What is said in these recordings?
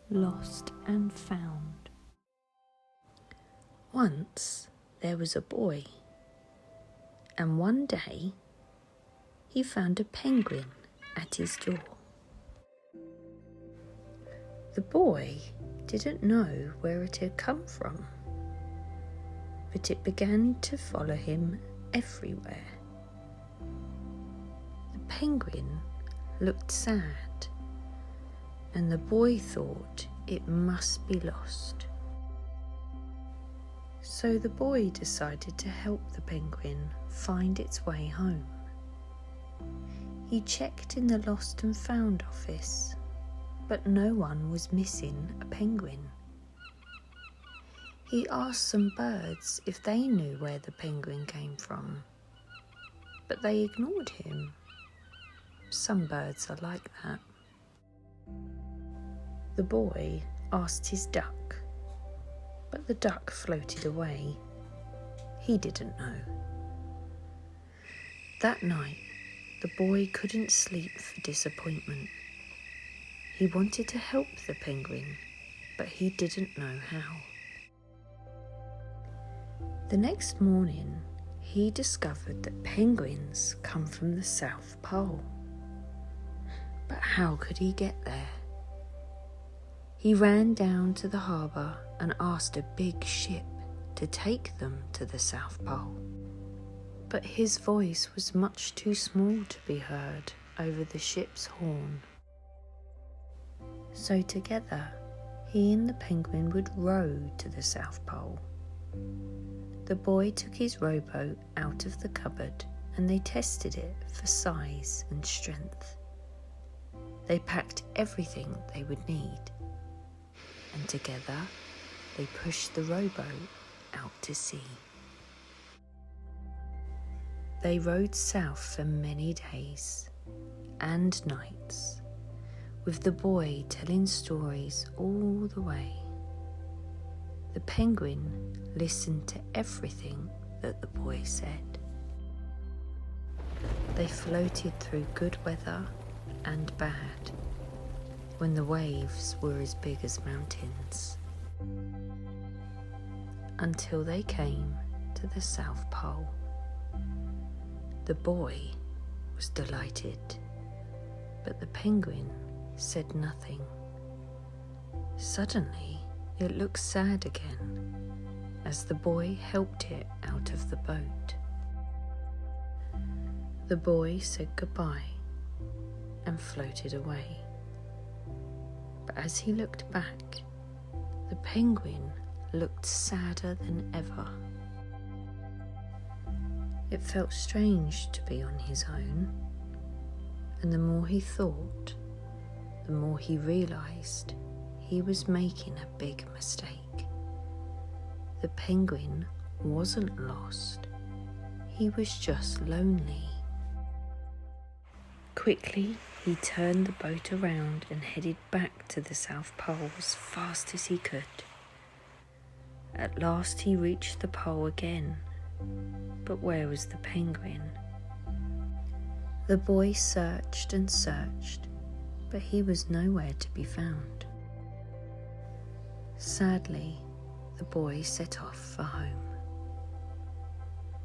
Lost and Found. Once there was a boy, and one day he found a penguin at his door. The boy didn't know where it had come from, but it began to follow him everywhere. The penguin looked sad, and the boy thought it must be lost. So the boy decided to help the penguin find its way home. He checked in the Lost and Found office, but no one was missing a penguin. He asked some birds if they knew where the penguin came from, but they ignored him. Some birds are like that. The boy asked his duck, but the duck floated away. He didn't know. That night, the boy couldn't sleep for disappointment. He wanted to help the penguin, but he didn't know how. The next morning, he discovered that penguins come from the South Pole. But how could he get there? He ran down to the harbour and asked a big ship to take them to the South Pole. But his voice was much too small to be heard over the ship's horn. So together, he and the penguin would row to the South Pole. The boy took his rowboat out of the cupboard and they tested it for size and strength. They packed everything they would need, and together they pushed the rowboat out to sea. They rowed south for many days and nights, with the boy telling stories all the way. The penguin listened to everything that the boy said. They floated through good weather and bad, when the waves were as big as mountains, until they came to the South Pole. The boy was delighted, but the penguin said nothing. Suddenly, it looked sad again as the boy helped it out of the boat. The boy said goodbye and floated away. But as he looked back, the penguin looked sadder than ever. It felt strange to be on his own, and the more he thought, the more he realised he was making a big mistake. The penguin wasn't lost, he was just lonely. Quickly, he turned the boat around and headed back to the South Pole as fast as he could. At last he reached the pole again, but where was the penguin? The boy searched and searched, but he was nowhere to be found. Sadly, the boy set off for home.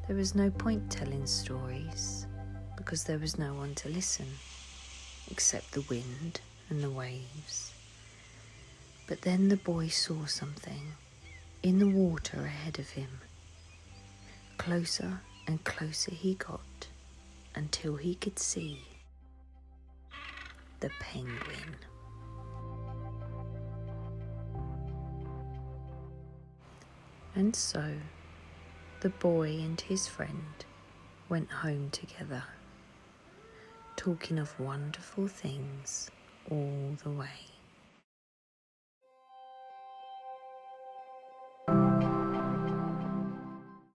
There was no point telling stories, because there was no one to listen, except the wind and the waves. But then the boy saw something in the water ahead of him. Closer and closer he got, until he could see the penguin. And so the boy and his friend went home together, talking of wonderful things all the way.